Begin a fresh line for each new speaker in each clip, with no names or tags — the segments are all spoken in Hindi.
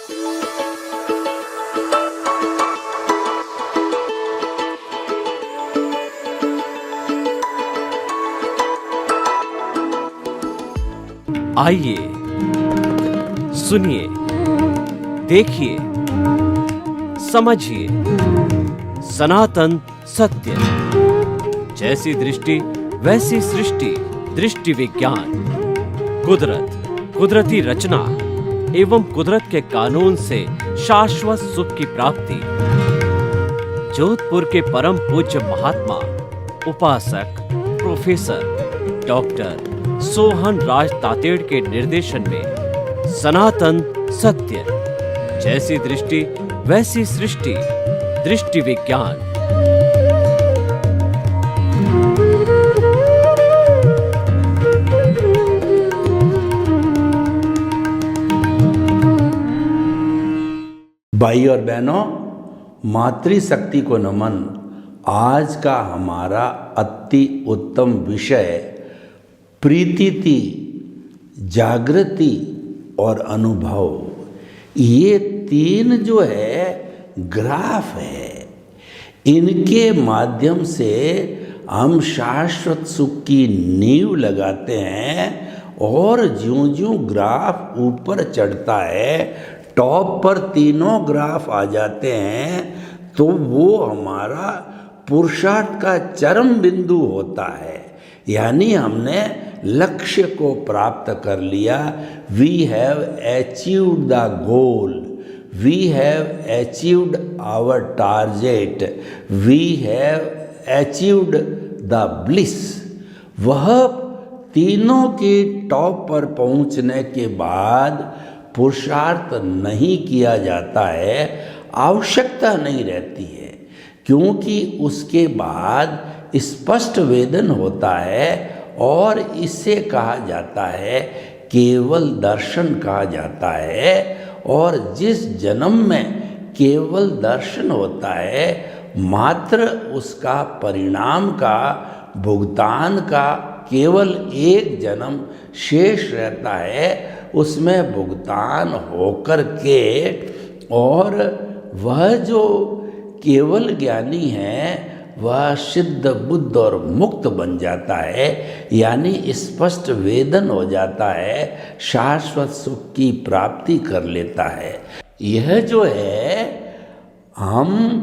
आइए, सुनिए, देखिए, समझिए सनातन सत्य। जैसी दृष्टि वैसी सृष्टि, दृष्टि विज्ञान। कुदरत, कुदरती रचना एवं कुदरत के कानून से शाश्वत सुख की प्राप्ति। जोधपुर के परम पूज्य महात्मा उपासक प्रोफेसर डॉक्टर सोहन राज तातेड़ के निर्देशन में सनातन सत्य। जैसी दृष्टि वैसी सृष्टि, दृष्टि विज्ञान।
भाई और बहनों, मातृशक्ति को नमन। आज का हमारा अति उत्तम विषय प्रीति, जागृति और अनुभव। ये तीन जो है ग्राफ है, इनके माध्यम से हम शाश्वत सुख की नींव लगाते हैं। और ज्यों-ज्यों ग्राफ ऊपर चढ़ता है, टॉप पर तीनों ग्राफ आ जाते हैं, तो वो हमारा पुरुषार्थ का चरम बिंदु होता है। यानी हमने लक्ष्य को प्राप्त कर लिया। We have achieved the goal, we have achieved our target, we have achieved the bliss. वह तीनों के टॉप पर पहुंचने के बाद पुरुषार्थ नहीं किया जाता है, आवश्यकता नहीं रहती है, क्योंकि उसके बाद स्पष्ट वेदन होता है। और इसे कहा जाता है केवल दर्शन कहा जाता है। और जिस जन्म में केवल दर्शन होता है, मात्र उसका परिणाम का भुगतान का केवल एक जन्म शेष रहता है। उसमें भुगतान होकर के और वह जो केवल ज्ञानी है वह सिद्ध बुद्ध और मुक्त बन जाता है। यानी स्पष्ट वेदन हो जाता है, शाश्वत सुख की प्राप्ति कर लेता है। यह जो है हम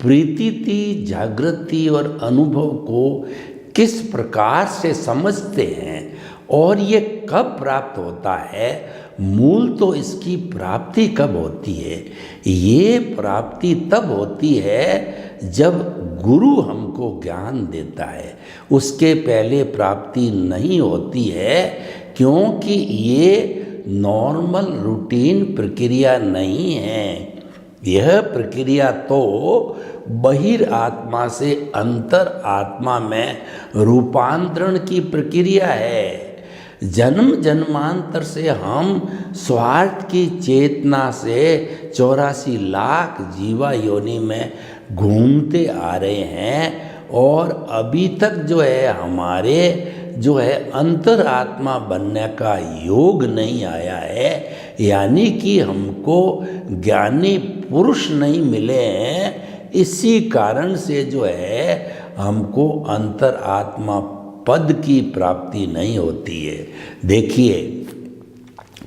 प्रीति, जागृति और अनुभव को किस प्रकार से समझते हैं और ये कब प्राप्त होता है, मूल तो इसकी प्राप्ति कब होती है? ये प्राप्ति तब होती है जब गुरु हमको ज्ञान देता है। उसके पहले प्राप्ति नहीं होती है, क्योंकि ये नॉर्मल रूटीन प्रक्रिया नहीं है। यह प्रक्रिया तो बहिर आत्मा से अंतर आत्मा में रूपांतरण की प्रक्रिया है। जन्म जन्मांतर से हम स्वार्थ की चेतना से 84 लाख जीवा योनि में घूमते आ रहे हैं। और अभी तक जो है हमारे जो है अंतरात्मा बनने का योग नहीं आया है। यानी कि हमको ज्ञानी पुरुष नहीं मिले हैं। इसी कारण से जो है हमको अंतरात्मा पद की प्राप्ति नहीं होती है। देखिए,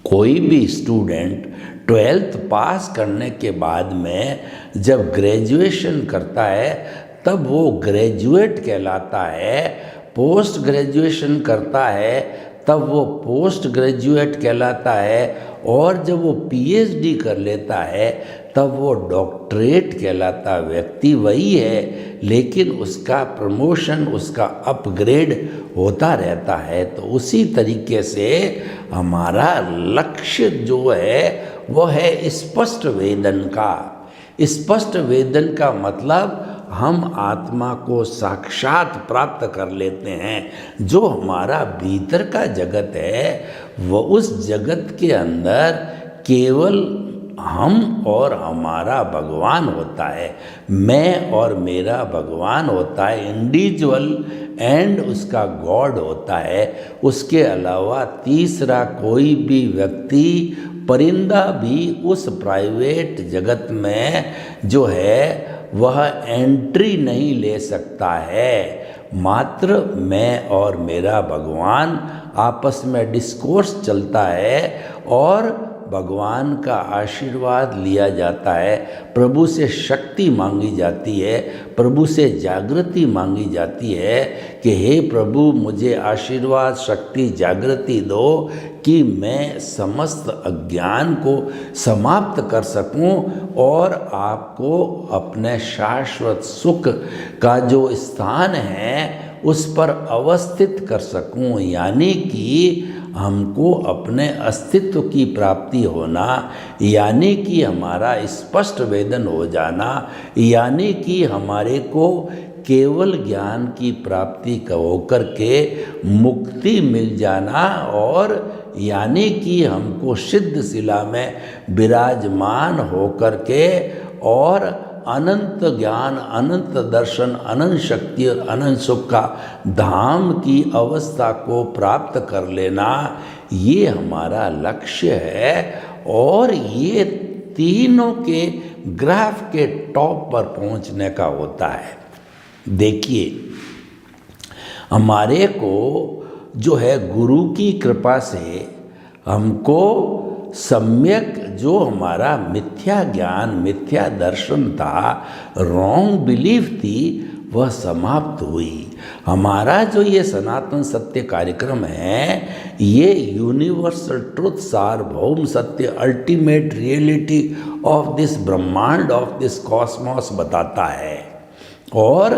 कोई भी स्टूडेंट 12th पास करने के बाद में जब ग्रेजुएशन करता है तब वो ग्रेजुएट कहलाता है। पोस्ट ग्रेजुएशन करता है तब वो पोस्ट ग्रेजुएट कहलाता है। और जब वो पीएचडी कर लेता है तब वो डॉक्टरेट कहलाता व्यक्ति वही है, लेकिन उसका प्रमोशन, उसका अपग्रेड होता रहता है। तो उसी तरीके से हमारा लक्ष्य जो है वह है स्पष्ट वेदन का। स्पष्ट वेदन का मतलब हम आत्मा को साक्षात प्राप्त कर लेते हैं। जो हमारा भीतर का जगत है वह उस जगत के अंदर केवल हम और हमारा भगवान होता है। मैं और मेरा भगवान होता है, इंडिविजुअल एंड उसका गॉड होता है। उसके अलावा तीसरा कोई भी व्यक्ति परिंदा भी उस प्राइवेट जगत में जो है वह एंट्री नहीं ले सकता है। मात्र मैं और मेरा भगवान आपस में डिस्कोर्स चलता है और भगवान का आशीर्वाद लिया जाता है, प्रभु से शक्ति मांगी जाती है, प्रभु से जागृति मांगी जाती है कि हे प्रभु मुझे आशीर्वाद शक्ति जागृति दो कि मैं समस्त अज्ञान को समाप्त कर सकूं और आपको अपने शाश्वत सुख का जो स्थान है उस पर अवस्थित कर सकूं, यानी कि हमको अपने अस्तित्व की प्राप्ति होना, यानी कि हमारा स्पष्ट वेदन हो जाना, यानी कि हमारे को केवल ज्ञान की प्राप्ति होकर के मुक्ति मिल जाना, और यानी कि हमको सिद्ध शिला में विराजमान होकर के और अनंत ज्ञान अनंत दर्शन अनंत शक्ति और अनंत सुख का धाम की अवस्था को प्राप्त कर लेना, ये हमारा लक्ष्य है। और ये तीनों के ग्राफ के टॉप पर पहुंचने का होता है। देखिए, हमारे को जो है गुरु की कृपा से हमको सम्यक जो हमारा मिथ्या ज्ञान मिथ्या दर्शन था, रॉन्ग बिलीफ थी, वह समाप्त हुई। हमारा जो ये सनातन सत्य कार्यक्रम है, ये यूनिवर्सल ट्रुथ सार्वभौम सत्य अल्टीमेट रियलिटी ऑफ दिस ब्रह्मांड ऑफ दिस कॉस्मॉस बताता है। और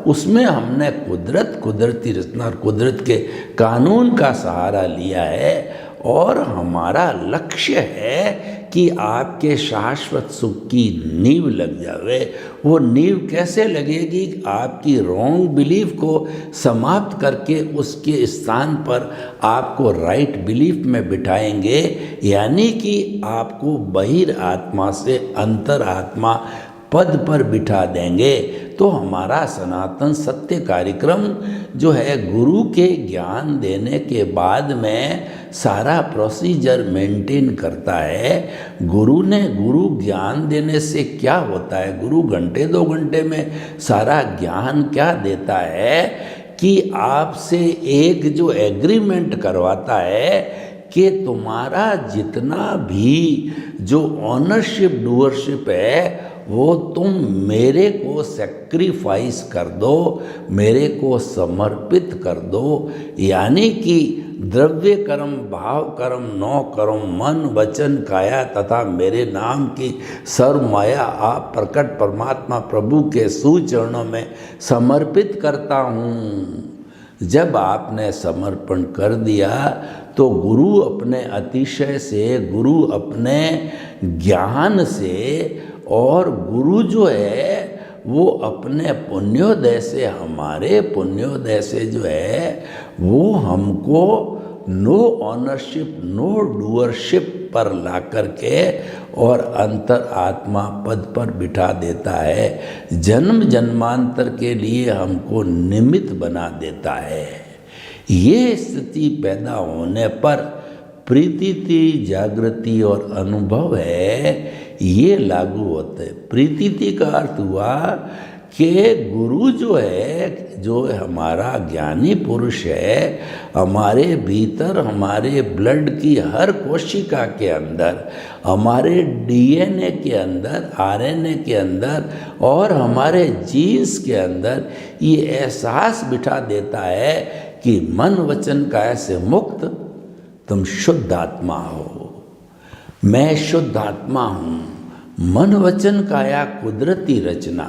उसमें हमने कुदरती रचना और कुदरत के कानून का सहारा लिया है, और हमारा लक्ष्य है कि आपके शाश्वत सुख की नींव लग जावे। वो नींव कैसे लगेगी? आपकी रॉन्ग बिलीफ को समाप्त करके उसके स्थान पर आपको राइट बिलीफ में बिठाएंगे, यानी कि आपको बहिर आत्मा से अंतर आत्मा पद पर बिठा देंगे। तो हमारा सनातन सत्य कार्यक्रम जो है गुरु के ज्ञान देने के बाद में सारा प्रोसीजर मेंटेन करता है। गुरु ज्ञान देने से क्या होता है? गुरु घंटे 2 घंटे में सारा ज्ञान क्या देता है कि आपसे एक जो एग्रीमेंट करवाता है कि तुम्हारा जितना भी जो ऑनरशिप डूअरशिप है वो तुम मेरे को सेक्रीफाइस कर दो, मेरे को समर्पित कर दो, यानी कि द्रव्य कर्म भाव कर्म 9 कर्म मन वचन काया तथा मेरे नाम की सर्व माया आप प्रकट परमात्मा प्रभु के सुचरणों में समर्पित करता हूँ। जब आपने समर्पण कर दिया तो गुरु अपने अतिशय से, गुरु अपने ज्ञान से, और गुरु जो है वो अपने पुण्योदय से, हमारे पुण्योदय से जो है वो हमको नो ऑनरशिप नो डूअरशिप पर ला करके और अंतर आत्मा पद पर बिठा देता है। जन्म जन्मांतर के लिए हमको निमित्त बना देता है। ये स्थिति पैदा होने पर प्रीति जागृति और अनुभव है ये लागू होते हैं। प्रीति का अर्थ हुआ कि गुरु जो है, जो हमारा ज्ञानी पुरुष है, हमारे भीतर हमारे ब्लड की हर कोशिका के अंदर, हमारे डीएनए के अंदर, आरएनए के अंदर और हमारे जीन्स के अंदर ये एहसास बिठा देता है कि मन वचन काया से मुक्त तुम शुद्ध आत्मा हो। मैं शुद्ध आत्मा हूँ। मन वचन काया कुदरती रचना,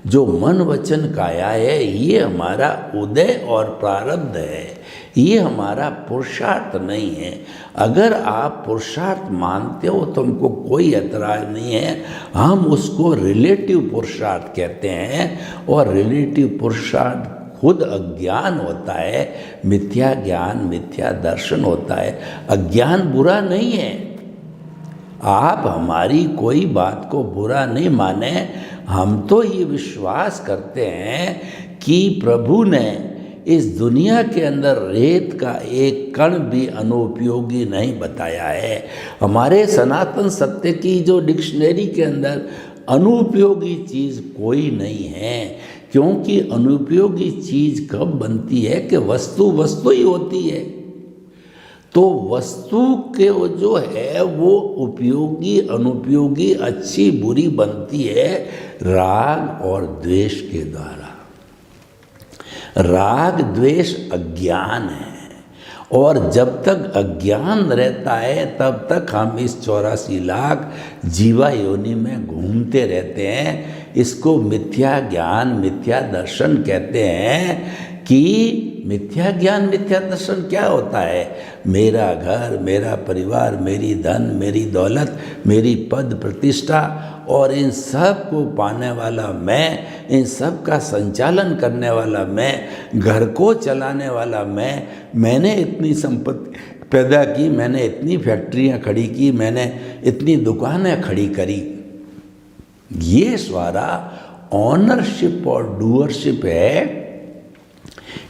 जो मन वचन काया है ये हमारा उदय और प्रारब्ध है, ये हमारा पुरुषार्थ नहीं है। अगर आप पुरुषार्थ मानते हो तो हमको कोई एतराज नहीं है। हम उसको रिलेटिव पुरुषार्थ कहते हैं, और रिलेटिव पुरुषार्थ खुद अज्ञान होता है, मिथ्या ज्ञान मिथ्या दर्शन होता है। अज्ञान बुरा नहीं है। आप हमारी कोई बात को बुरा नहीं माने। हम तो ये विश्वास करते हैं कि प्रभु ने इस दुनिया के अंदर रेत का एक कण भी अनुपयोगी नहीं बताया है। हमारे सनातन सत्य की जो डिक्शनरी के अंदर अनुपयोगी चीज़ कोई नहीं है, क्योंकि अनुपयोगी चीज़ कब बनती है कि वस्तु वस्तु ही होती है। तो वस्तु के जो है वो उपयोगी अनुपयोगी अच्छी बुरी बनती है राग और द्वेष के द्वारा। राग द्वेष अज्ञान है, और जब तक अज्ञान रहता है तब तक हम इस 84 लाख जीवा योनि में घूमते रहते हैं। इसको मिथ्या ज्ञान मिथ्या दर्शन कहते हैं। कि मिथ्या ज्ञान मिथ्या दर्शन क्या होता है? मेरा घर, मेरा परिवार, मेरी धन, मेरी दौलत, मेरी पद प्रतिष्ठा और इन सब को पाने वाला मैं, इन सब का संचालन करने वाला मैं, घर को चलाने वाला मैंने इतनी संपत्ति पैदा की, मैंने इतनी फैक्ट्रियां खड़ी की, मैंने इतनी दुकानें खड़ी करी। ये सारा ऑनरशिप और डूअरशिप है।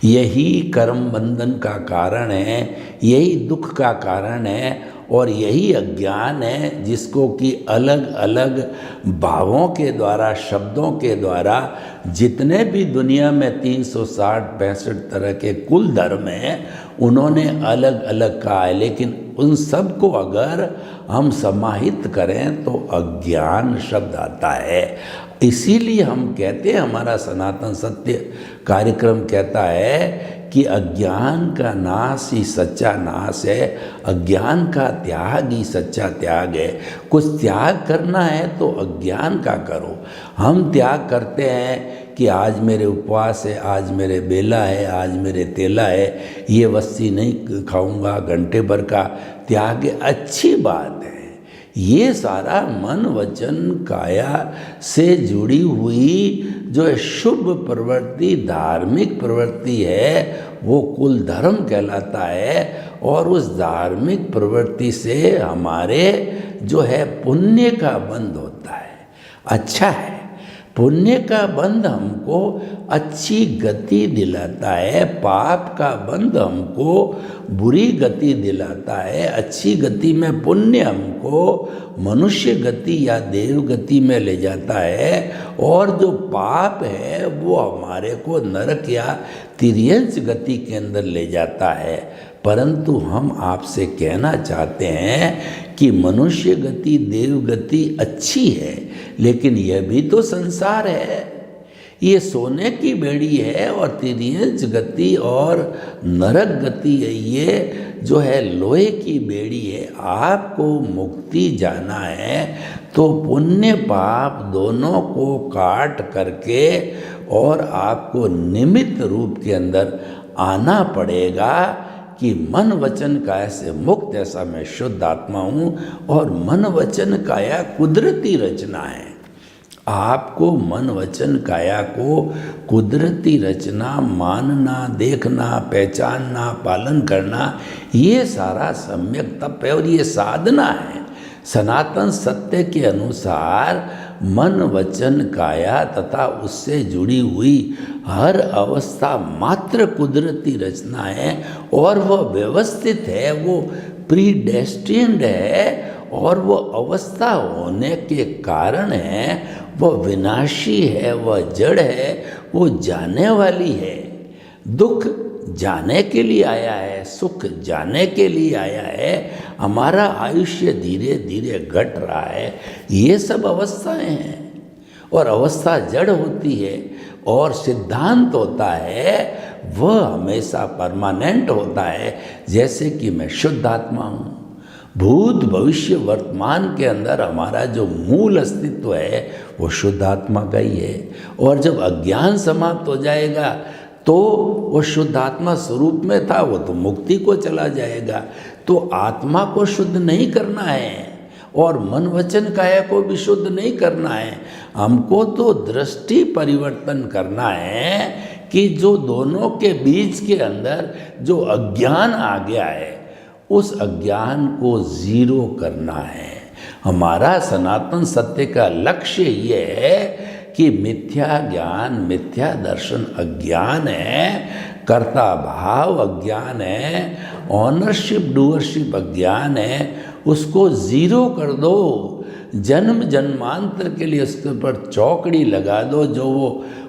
यही कर्म बंधन का कारण है, यही दुख का कारण है, और यही अज्ञान है जिसको कि अलग अलग भावों के द्वारा, शब्दों के द्वारा, जितने भी दुनिया में 360-65 तरह के कुल धर्म हैं उन्होंने अलग अलग कहा है, लेकिन उन सब को अगर हम समाहित करें तो अज्ञान शब्द आता है। इसीलिए हम कहते हैं, हमारा सनातन सत्य कार्यक्रम कहता है कि अज्ञान का नाश ही सच्चा नाश है, अज्ञान का त्याग ही सच्चा त्याग है। कुछ त्याग करना है तो अज्ञान का करो। हम त्याग करते हैं कि आज मेरे उपवास है, आज मेरे बेला है, आज मेरे तेला है, ये वस्ती नहीं खाऊंगा, घंटे भर का त्याग है, अच्छी बात है। ये सारा मन वचन काया से जुड़ी हुई जो शुभ प्रवृत्ति, धार्मिक प्रवृत्ति है, वो कुल धर्म कहलाता है। और उस धार्मिक प्रवृत्ति से हमारे जो है पुण्य का बंध होता है। अच्छा है, पुण्य का बंध हमको अच्छी गति दिलाता है, पाप का बंध हमको बुरी गति दिलाता है। अच्छी गति में पुण्य हमको मनुष्य गति या देव गति में ले जाता है, और जो पाप है वो हमारे को नरक या तिर्यंच गति के अंदर ले जाता है। परंतु हम आपसे कहना चाहते हैं कि मनुष्य गति, देव गति अच्छी है, लेकिन यह भी तो संसार है। ये सोने की बेड़ी है, और तिर्यंच गति और नरक गति है, ये जो है लोहे की बेड़ी है। आपको मुक्ति जाना है तो पुण्य पाप दोनों को काट करके और आपको निमित्त रूप के अंदर आना पड़ेगा कि मन वचन काया से मुक्त, ऐसा मैं शुद्ध आत्मा हूँ। और मन वचन काया कुदरती रचना है। आपको मन वचन काया को कुदरती रचना मानना, देखना, पहचानना, पालन करना, ये सारा सम्यक तप है और ये साधना है। सनातन सत्य के अनुसार मन वचन काया तथा उससे जुड़ी हुई हर अवस्था मात्र कुदरती रचना है, और वह व्यवस्थित है, वो प्रीडेस्टिन्ड है, और वो अवस्था होने के कारण है, वह विनाशी है, वह जड़ है, वो जाने वाली है। दुख जाने के लिए आया है, सुख जाने के लिए आया है। हमारा आयुष्य धीरे धीरे घट रहा है। ये सब अवस्थाएं हैं, और अवस्था जड़ होती है, और सिद्धांत होता है वह हमेशा परमानेंट होता है। जैसे कि मैं शुद्ध आत्मा हूँ, भूत भविष्य वर्तमान के अंदर हमारा जो मूल अस्तित्व है वो शुद्ध आत्मा का ही है। और जब अज्ञान समाप्त हो जाएगा तो वो शुद्ध आत्मा स्वरूप में था, वो तो मुक्ति को चला जाएगा। तो आत्मा को शुद्ध नहीं करना है, और मन वचन काया को भी शुद्ध नहीं करना है। हमको तो दृष्टि परिवर्तन करना है कि जो दोनों के बीच के अंदर जो अज्ञान आ गया है, उस अज्ञान को जीरो करना है। हमारा सनातन सत्य का लक्ष्य ये है कि मिथ्या ज्ञान मिथ्या दर्शन अज्ञान है, कर्ता भाव अज्ञान है, ऑनरशिप डूअरशिप अज्ञान है, उसको जीरो कर दो। जन्म जन्मांतर के लिए उसके ऊपर चौकड़ी लगा दो, जो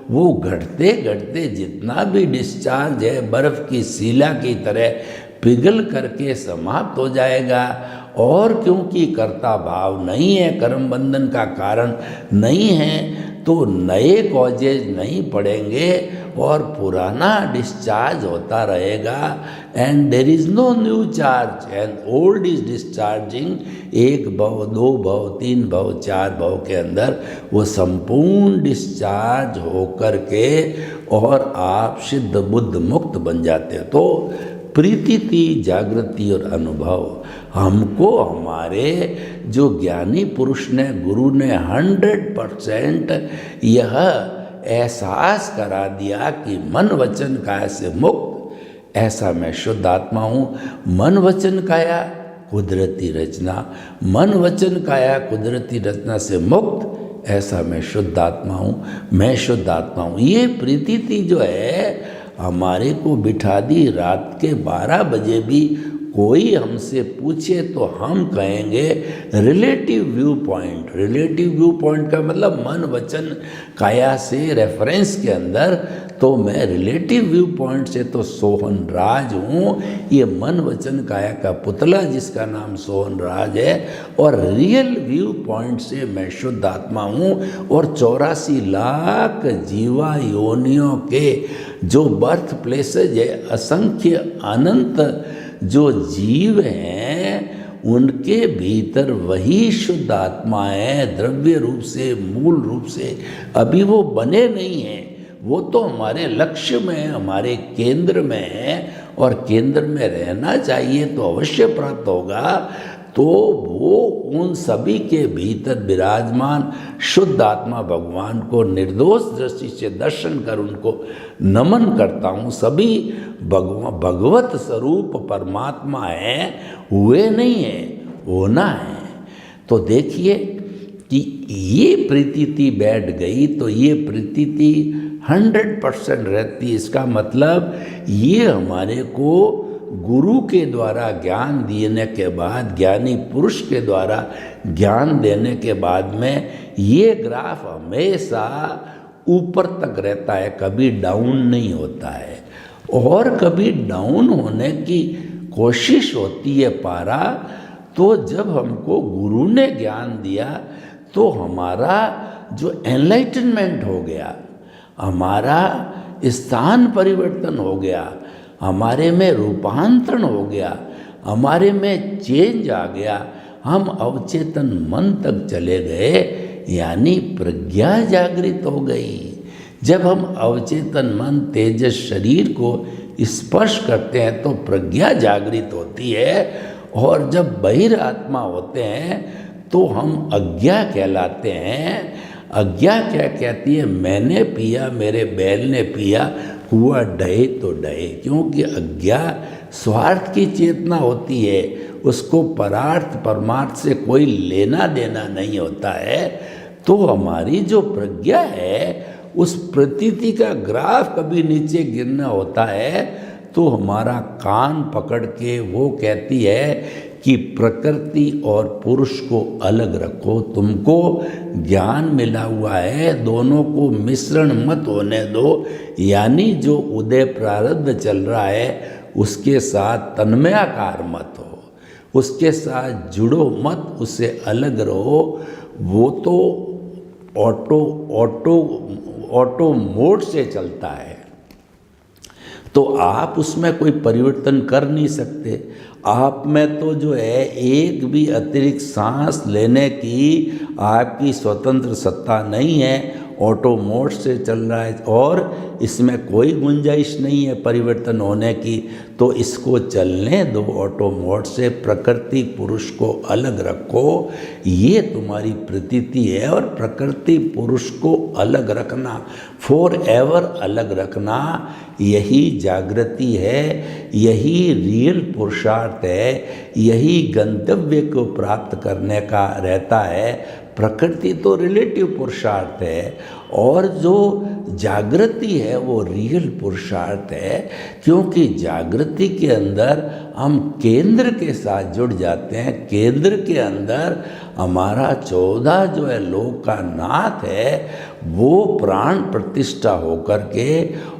वो घटते घटते जितना भी डिस्चार्ज है बर्फ की शिला की तरह पिघल करके समाप्त हो जाएगा। और क्योंकि कर्ता भाव नहीं है, कर्म बंधन का कारण नहीं है, तो नए कॉजेज नहीं पड़ेंगे और पुराना डिस्चार्ज होता रहेगा। And there is no new charge and old is discharging. एक भव, दो भव, तीन भव, चार भव के अंदर वो संपूर्ण डिस्चार्ज होकर के और आप सिद्ध बुद्ध मुक्त बन जाते हो। तो प्रीति, जागृति और अनुभव हमको हमारे जो ज्ञानी पुरुष ने, गुरु ने 100% यह एहसास करा दिया कि मन वचन काया से मुक्त, ऐसा मैं शुद्ध आत्मा हूँ। मन वचन काया कुदरती रचना, मन वचन काया कुदरती रचना से मुक्त, ऐसा मैं शुद्ध आत्मा हूँ, मैं शुद्ध आत्मा हूँ। ये प्रीति जो है हमारे को बिठा दी। रात के 12 बजे भी कोई हमसे पूछे तो हम कहेंगे relative view point. Relative view point का मतलब मन वचन काया से रेफरेंस के अंदर, तो मैं रिलेटिव व्यू पॉइंट से तो सोहन राज हूँ, ये मन वचन काया का पुतला जिसका नाम सोहन राज है। और रियल व्यू पॉइंट से मैं शुद्ध आत्मा हूँ। और 84 लाख जीवा योनियों के जो बर्थ प्लेसेज है, असंख्य अनंत जो जीव हैं, उनके भीतर वही शुद्ध आत्मा है, द्रव्य रूप से, मूल रूप से अभी वो बने नहीं हैं। वो तो हमारे लक्ष्य में, हमारे केंद्र में है, और केंद्र में रहना चाहिए तो अवश्य प्राप्त होगा। तो वो उन सभी के भीतर विराजमान शुद्ध आत्मा भगवान को निर्दोष दृष्टि से दर्शन कर उनको नमन करता हूँ। सभी भगवत स्वरूप परमात्मा है, हुए नहीं है, होना है। तो देखिए कि ये प्रीति बैठ गई तो ये प्रीति 100% रहती। इसका मतलब ये हमारे को गुरु के द्वारा ज्ञान देने के बाद, ज्ञानी पुरुष के द्वारा ज्ञान देने के बाद में ये ग्राफ हमेशा ऊपर तक रहता है, कभी डाउन नहीं होता है। और कभी डाउन होने की कोशिश होती है पारा, तो जब हमको गुरु ने ज्ञान दिया तो हमारा जो एनलाइटनमेंट हो गया, हमारा स्थान परिवर्तन हो गया, हमारे में रूपांतरण हो गया, हमारे में चेंज आ गया, हम अवचेतन मन तक चले गए, यानी प्रज्ञा जागृत हो गई। जब हम अवचेतन मन तेजस शरीर को स्पर्श करते हैं तो प्रज्ञा जागृत होती है। और जब बहिरात्मा होते हैं तो हम अज्ञा कहलाते हैं। अज्ञा क्या कहती है? मैंने पिया, मेरे बैल ने पिया, हुआ डहे तो डहे। क्योंकि अज्ञा स्वार्थ की चेतना होती है, उसको परार्थ परमार्थ से कोई लेना देना नहीं होता है। तो हमारी जो प्रज्ञा है उस प्रतीति का ग्राफ कभी नीचे गिरना होता है तो हमारा कान पकड़ के वो कहती है कि प्रकृति और पुरुष को अलग रखो, तुमको ज्ञान मिला हुआ है, दोनों को मिश्रण मत होने दो। यानी जो उदय प्रारब्ध चल रहा है उसके साथ तन्मयाकार मत हो, उसके साथ जुड़ो मत, उससे अलग रहो। वो तो ऑटो मोड से चलता है, तो आप उसमें कोई परिवर्तन कर नहीं सकते। आप में तो जो है एक भी अतिरिक्त सांस लेने की आपकी स्वतंत्र सत्ता नहीं है, ऑटो मोड से चल रहा है और इसमें कोई गुंजाइश नहीं है परिवर्तन होने की। तो इसको चलने दो ऑटो मोड से, प्रकृति पुरुष को अलग रखो, ये तुम्हारी प्रतीति है। और प्रकृति पुरुष को अलग रखना, फॉर एवर अलग रखना, यही जागृति है, यही रियल पुरुषार्थ है, यही गंतव्य को प्राप्त करने का रहता है। प्रकृति तो रिलेटिव पुरुषार्थ है और जो जागृति है वो रियल पुरुषार्थ है, क्योंकि जागृति के अंदर हम केंद्र के साथ जुड़ जाते हैं। केंद्र के अंदर हमारा 14 जो है लोक का नाथ है वो प्राण प्रतिष्ठा होकर के,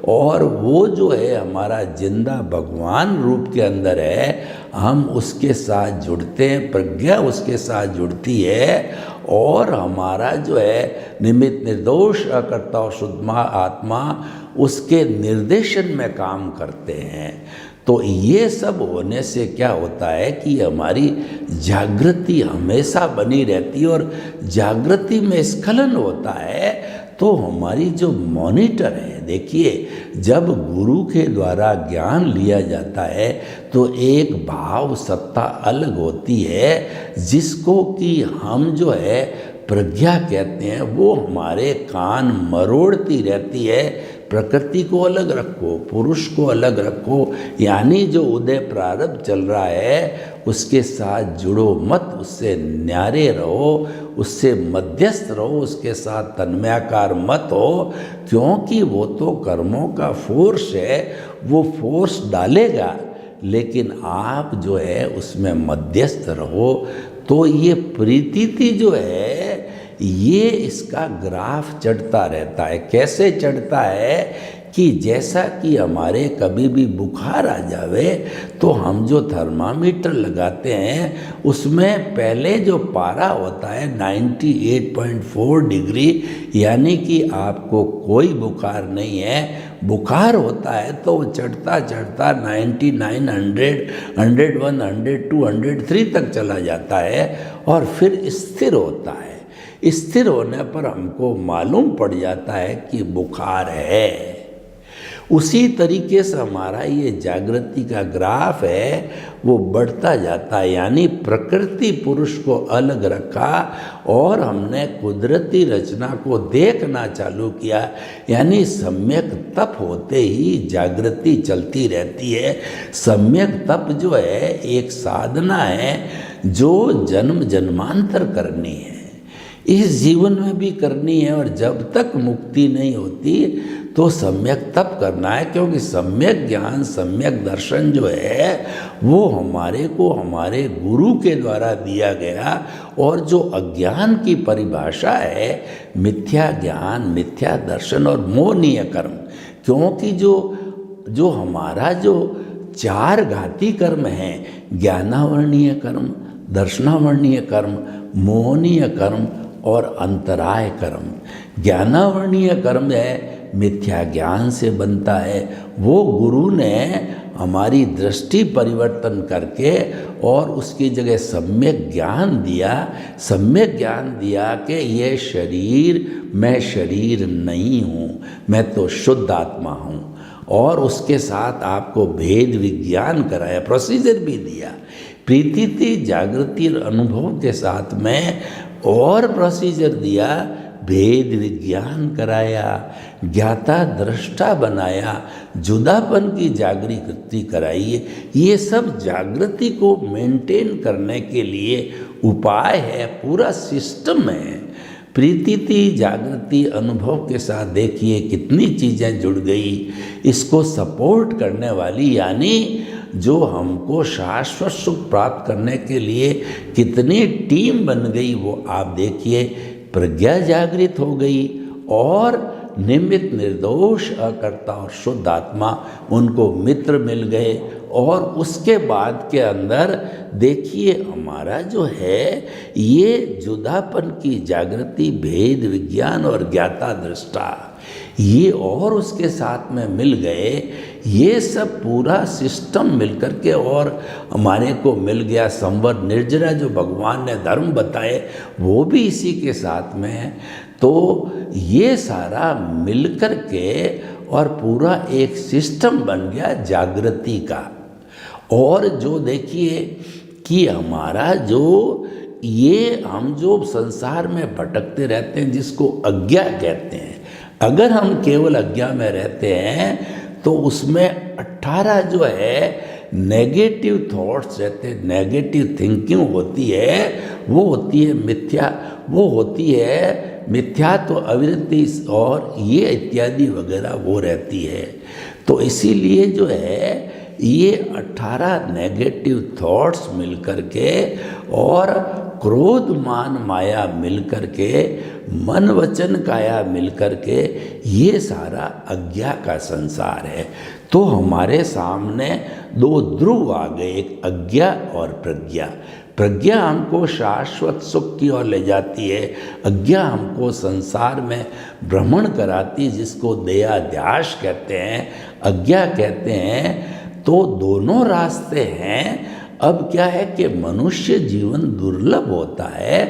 और वो जो है हमारा जिंदा भगवान रूप के अंदर है, हम उसके साथ जुड़ते हैं, प्रज्ञा उसके साथ जुड़ती है, और हमारा जो है निमित्त निर्दोष अकर्ता और शुद्ध आत्मा उसके निर्देशन में काम करते हैं। तो ये सब होने से क्या होता है कि हमारी जागृति हमेशा बनी रहती है, और जागृति में स्खलन होता है तो हमारी जो मॉनिटर है, देखिए जब गुरु के द्वारा ज्ञान लिया जाता है तो एक भाव सत्ता अलग होती है, जिसको कि हम जो है प्रज्ञा कहते हैं, वो हमारे कान मरोड़ती रहती है। प्रकृति को अलग रखो, पुरुष को अलग रखो, यानी जो उदय प्रारब्ध चल रहा है उसके साथ जुड़ो मत, उससे न्यारे रहो, उससे मध्यस्थ रहो, उसके साथ तन्मयाकार मत हो, क्योंकि वो तो कर्मों का फोर्स है, वो फोर्स डालेगा, लेकिन आप जो है उसमें मध्यस्थ रहो। तो ये प्रीति जो है ये इसका ग्राफ चढ़ता रहता है। कैसे चढ़ता है कि जैसा कि हमारे कभी भी बुखार आ जावे तो हम जो थर्मामीटर लगाते हैं उसमें पहले जो पारा होता है 98.4 डिग्री, यानी कि आपको कोई बुखार नहीं है। बुखार होता है तो वो चढ़ता चढ़ता 99, 100, 101, 102, 103 तक चला जाता है और फिर स्थिर होता है। स्थिर होने पर हमको मालूम पड़ जाता है कि बुखार है। उसी तरीके से हमारा ये जागृति का ग्राफ है वो बढ़ता जाता है, यानी प्रकृति पुरुष को अलग रखा और हमने कुदरती रचना को देखना चालू किया, यानी सम्यक तप होते ही जागृति चलती रहती है। सम्यक तप जो है एक साधना है जो जन्म जन्मांतर करनी है, इस जीवन में भी करनी है, और जब तक मुक्ति नहीं होती तो सम्यक तप करना है, क्योंकि सम्यक ज्ञान सम्यक दर्शन जो है वो हमारे को हमारे गुरु के द्वारा दिया गया। और जो अज्ञान की परिभाषा है मिथ्या ज्ञान, मिथ्या दर्शन और मोहनीय कर्म, क्योंकि जो हमारा जो 4 घाती कर्म हैं, ज्ञानावर्णीय कर्म, दर्शनावर्णीय कर्म, मोहनीय कर्म और अंतराय कर्म। ज्ञानावर्णीय कर्म है मिथ्या ज्ञान से बनता है, वो गुरु ने हमारी दृष्टि परिवर्तन करके और उसकी जगह सम्यक ज्ञान दिया। सम्यक ज्ञान दिया कि ये शरीर, मैं शरीर नहीं हूँ, मैं तो शुद्ध आत्मा हूँ, और उसके साथ आपको भेद विज्ञान कराया, प्रोसीजर भी दिया। प्रीति जागृति और अनुभव के साथ में और प्रोसीजर दिया, भेद विज्ञान कराया, ज्ञाता दृष्टा बनाया, जुदापन की जागृति कराई। ये सब जागृति को मेंटेन करने के लिए उपाय है, पूरा सिस्टम है। प्रीति जागृति अनुभव के साथ देखिए कितनी चीज़ें जुड़ गई इसको सपोर्ट करने वाली, यानी जो हमको शाश्वत सुख प्राप्त करने के लिए कितनी टीम बन गई वो आप देखिए। प्रज्ञा जागृत हो गई और निमित्त निर्दोष अकर्ता और शुद्ध आत्मा उनको मित्र मिल गए, और उसके बाद के अंदर देखिए हमारा जो है ये जुदापन की जागृति, भेद विज्ञान और ज्ञाता दृष्टा, ये और उसके साथ में मिल गए। ये सब पूरा सिस्टम मिलकर के और हमारे को मिल गया। संवर निर्जरा जो भगवान ने धर्म बताए वो भी इसी के साथ में है। तो ये सारा मिलकर के और पूरा एक सिस्टम बन गया जागृति का। और जो देखिए कि हमारा जो ये हम जो संसार में भटकते रहते हैं जिसको अज्ञा कहते हैं, अगर हम केवल अज्ञा में रहते हैं तो उसमें 18 जो है नेगेटिव थॉट्स रहते हैं, नेगेटिव थिंकिंग होती है, वो होती है मिथ्या, वो होती है मिथ्यात्व, अविरति और ये इत्यादि वगैरह वो रहती है। तो इसीलिए जो है ये 18 नेगेटिव थॉट्स मिलकर के और क्रोध मान माया मिलकर के, मन वचन काया मिलकर के, ये सारा अज्ञा का संसार है। तो हमारे सामने दो ध्रुव आ गए, एक अज्ञा और प्रज्ञा। प्रज्ञा हमको शाश्वत सुख की ओर ले जाती है, अज्ञा हमको संसार में भ्रमण कराती है, जिसको देहाध्यास कहते हैं, अज्ञा कहते हैं। तो दोनों रास्ते हैं। अब क्या है कि मनुष्य जीवन दुर्लभ होता है,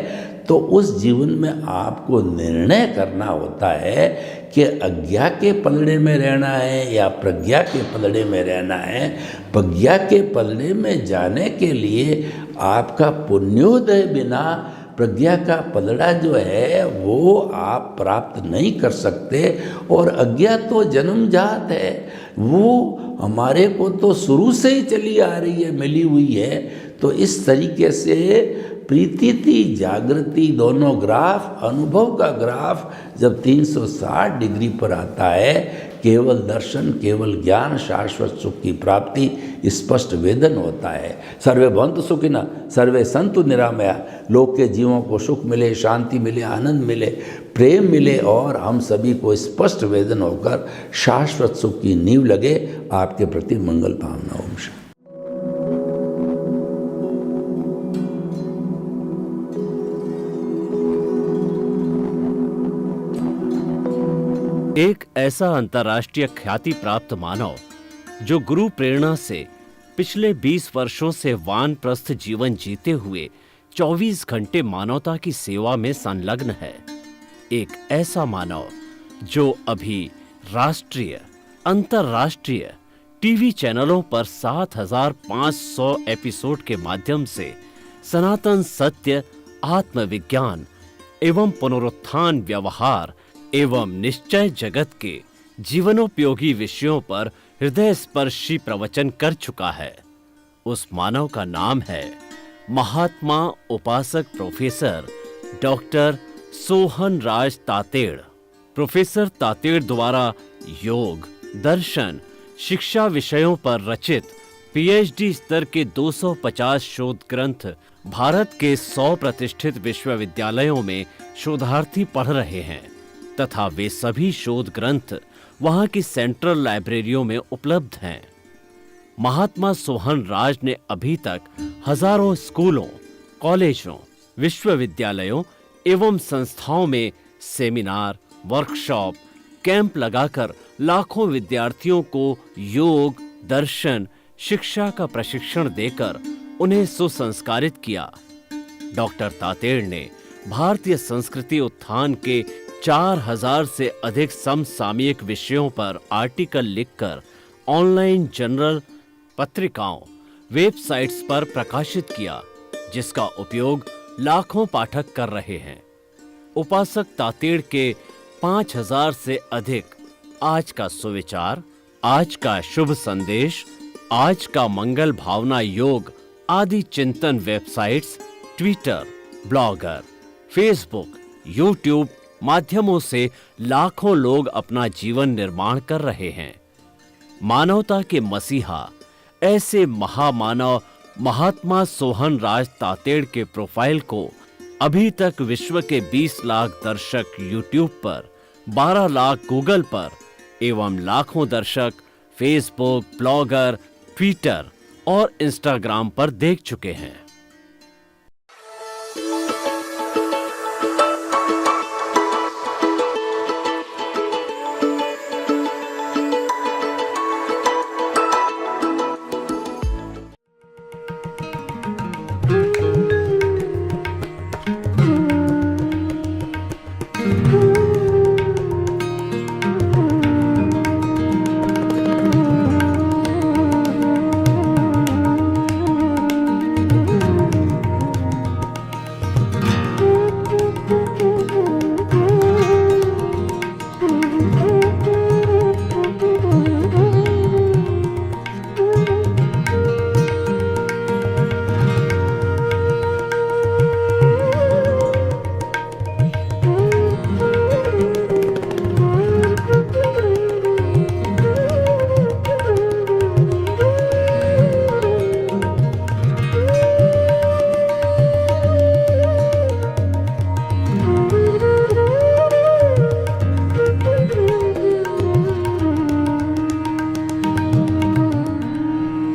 तो उस जीवन में आपको निर्णय करना होता है कि अज्ञा के पलड़े में रहना है या प्रज्ञा के पलड़े में रहना है। प्रज्ञा के पलड़े में जाने के लिए आपका पुण्योदय बिना प्रज्ञा का पलड़ा जो है वो आप प्राप्त नहीं कर सकते। और अज्ञा तो जन्मजात है, वो हमारे को तो शुरू से ही चली आ रही है, मिली हुई है। तो इस तरीके से प्रीति जागृति दोनों ग्राफ, अनुभव का ग्राफ जब 360 डिग्री पर आता है, केवल दर्शन, केवल ज्ञान, शाश्वत सुख की प्राप्ति, स्पष्ट वेदन होता है। सर्वे भवन्तु सुखिनः, सर्वे सन्तु निरामया। लोक के जीवों को सुख मिले, शांति मिले, आनंद मिले, प्रेम मिले और हम सभी को स्पष्ट वेदन होकर शाश्वत सुख की नींव लगे। आपके प्रति मंगल भावना। ओम शांति।
एक ऐसा अंतर्राष्ट्रीय ख्याति प्राप्त मानव जो गुरु प्रेरणा से पिछले 20 वर्षों से वानप्रस्थ जीवन जीते हुए 24 घंटे मानवता की सेवा में संलग्न है। एक ऐसा मानव जो अभी राष्ट्रीय, अंतर्राष्ट्रीय टीवी चैनलों पर 7,500 एपिसोड के माध्यम से सनातन सत्य, आत्मविज्ञान एवं पुनरुत्थान, व्यवहार एवं निश्चय जगत के जीवनोपयोगी विषयों पर हृदय स्पर्शी प्रवचन कर चुका है। उस मानव का नाम है महात्मा उपासक प्रोफेसर डॉक्टर सोहन राज तातेड़। प्रोफेसर तातेड़ द्वारा योग, दर्शन, शिक्षा विषयों पर रचित पीएचडी स्तर के 250 शोध ग्रंथ भारत के 100 प्रतिष्ठित विश्वविद्यालयों में शोधार्थी पढ़ रहे हैं तथा वे सभी शोध ग्रंथ वहां की सेंट्रल लाइब्रेरियों में उपलब्ध हैं। महात्मा सोहन राज ने अभी तक हजारों स्कूलों, कॉलेजों, विश्वविद्यालयों एवं संस्थाओं में सेमिनार, वर्कशॉप, कैंप लगाकर लाखों विद्यार्थियों को योग, दर्शन, शिक्षा का प्रशिक्षण देकर उन्हें सुसंस्कारित किया। डॉक्टर तातेड़ ने भारतीय संस्कृति उत्थान के 4000 से अधिक समसामयिक विषयों पर आर्टिकल लिखकर ऑनलाइन जर्नल, पत्रिकाओं, वेबसाइट्स पर प्रकाशित किया, जिसका उपयोग लाखों पाठक कर रहे हैं। उपासक तातेड़ के 5000 से अधिक आज का सुविचार, आज का शुभ संदेश, आज का मंगल भावना योग आदि चिंतन websites, Twitter, blogger, Facebook, YouTube माध्यमों से लाखों लोग अपना जीवन निर्माण कर रहे हैं। मानवता के मसीहा ऐसे महामानव महात्मा सोहन राज तातेड़ के प्रोफाइल को अभी तक विश्व के 20 लाख दर्शक यूट्यूब पर, 12 लाख गूगल पर एवं लाखों दर्शक फेसबुक, ब्लॉगर, ट्विटर और इंस्टाग्राम पर देख चुके हैं।